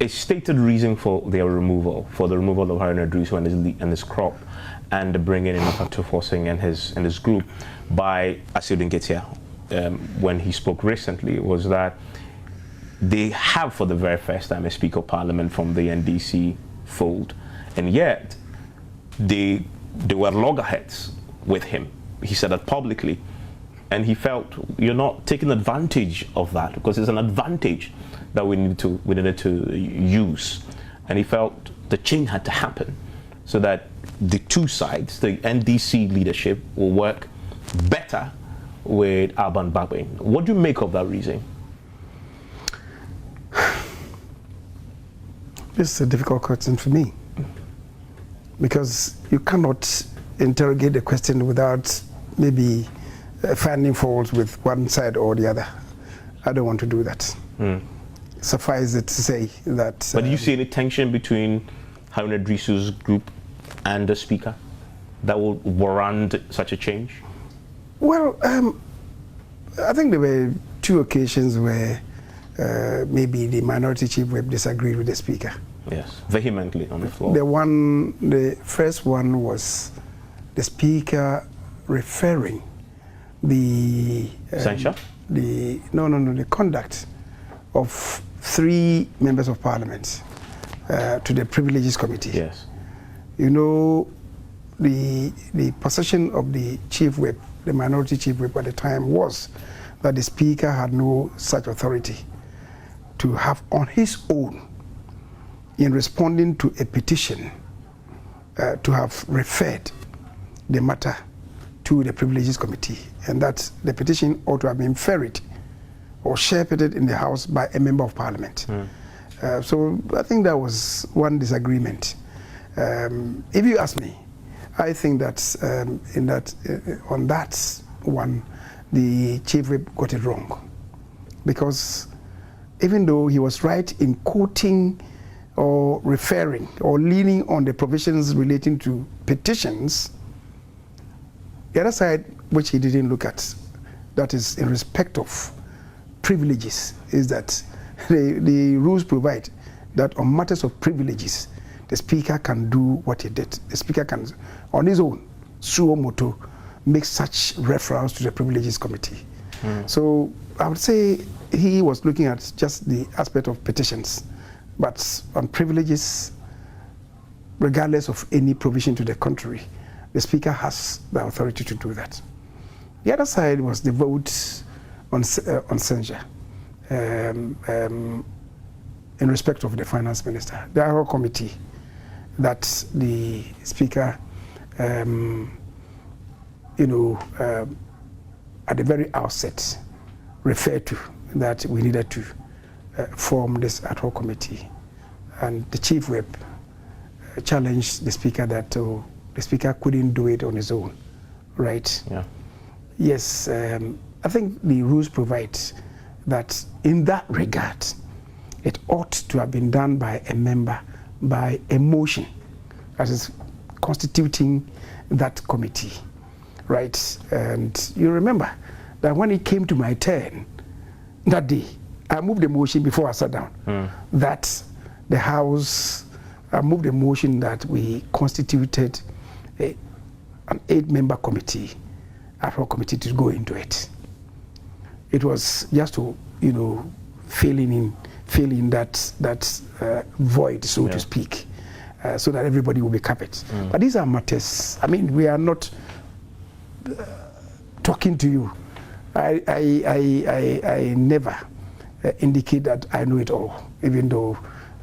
a stated reason for their removal, for the removal of Haruna Idrisu and his crop, and the bringing in of Atu Forsing and his group by Asiudin Ketia, when he spoke recently, was that they have for the very first time a Speaker of Parliament from the NDC fold, and yet they were loggerheads with him. He said that publicly, and he felt you're not taking advantage of that, because it's an advantage that we needed to use, and he felt the change had to happen so that the two sides, the NDC leadership, will work better with Alban Bagbin. What do you make of that reasoning? This is a difficult question for me, because you cannot interrogate the question without maybe finding faults with one side or the other. I don't want to do that. Suffice it to say that... But do you see any tension between Haruna Idrisu's group and the Speaker that will warrant such a change? Well, I think there were two occasions where maybe the minority chief whip disagreed with the Speaker. Yes, vehemently on the floor. The first one was the Speaker referring the censure? The conduct of 3 members of Parliament to the Privileges Committee. Yes. You know, the position of the chief whip, the minority chief whip at the time, was that the Speaker had no such authority to have on his own, in responding to a petition, to have referred the matter to the Privileges Committee, and that the petition ought to have been ferried or shepherded in the House by a member of Parliament. So I think that was one disagreement. If you ask me, I think that on that one, the chief whip got it wrong, because even though he was right in quoting or referring or leaning on the provisions relating to petitions, the other side, which he didn't look at, that is in respect of privileges, is that the rules provide that on matters of privileges, the Speaker can do what he did. The Speaker can, on his own, suo motu, make such reference to the Privileges Committee. So I would say he was looking at just the aspect of petitions, but on privileges, regardless of any provision to the contrary, the Speaker has the authority to do that. The other side was the vote on censure in respect of the Finance Minister. The House Committee that the Speaker, at the very outset, referred to that we needed to form this ad hoc committee, and the chief whip challenged the Speaker that the Speaker couldn't do it on his own, right? Yeah. Yes, I think the rules provide that in that regard, it ought to have been done by a member by a motion that is constituting that committee, right? And you remember that when it came to my turn that day, I moved the motion before I sat down, that the House, I moved the motion that we constituted an 8-member committee, ad hoc committee, to go into it. It was just to, fill in that void, so to speak, so that everybody will be covered. But these are matters, we are not talking to you. I never indicate that I know it all, even though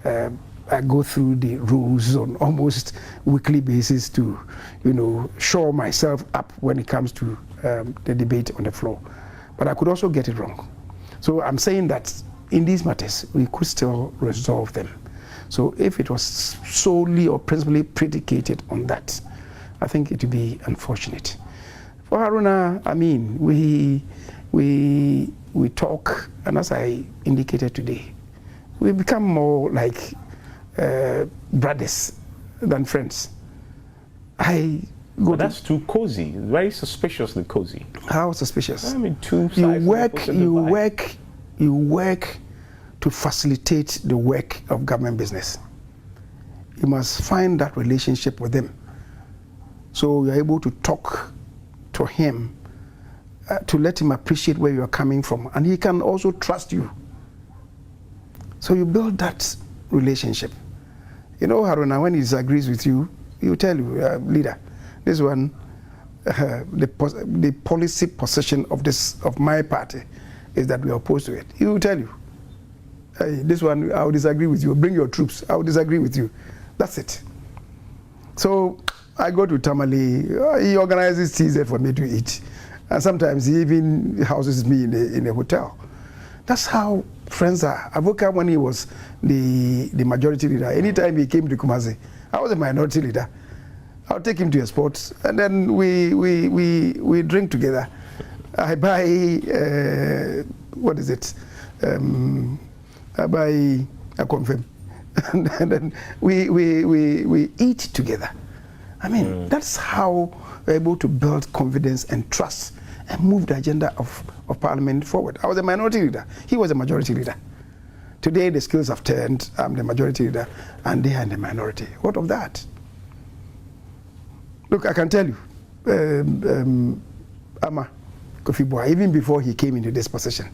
I go through the rules on almost weekly basis to, shore myself up when it comes to the debate on the floor. But I could also get it wrong. So I'm saying that in these matters, we could still resolve them. So if it was solely or principally predicated on that, I think it would be unfortunate. For Haruna, we talk, and as I indicated today, we become more like brothers than friends. But that's too cozy, very suspiciously cozy. How suspicious? Two sides. You work to facilitate the work of government business. You must find that relationship with him. So you're able to talk to him, to let him appreciate where you're coming from, and he can also trust you. So you build that relationship. You know, Haruna, when he disagrees with you, he will tell you, leader, this one, the policy position of my party is that we are opposed to it. He will tell you, hey, this one, I will disagree with you. Bring your troops. I will disagree with you. That's it. So I go to Tamale. He organizes TZ for me to eat. And sometimes he even houses me in a hotel. That's how friends are. Avoka, when he was the majority leader, anytime he came to Kumasi, I was a minority leader. I'll take him to a sport, and then we drink together. I buy, what is it? I buy a confirm. And then we eat together. I mean, that's how we're able to build confidence and trust and move the agenda of Parliament forward. I was a minority leader. He was a majority leader. Today, the skills have turned. I'm the majority leader, and they are in the minority. What of that? Look, I can tell you, Ama Kofi Boa, even before he came into this position,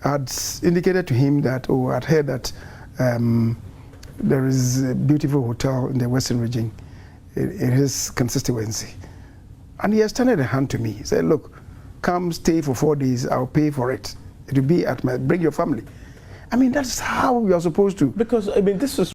I had indicated to him that, I'd heard that there is a beautiful hotel in the Western region in his constituency. And he extended a hand to me. He said, look, come stay for 4 days, I'll pay for it. It will be at bring your family. I mean, that's how we are supposed to. Because, I mean, this is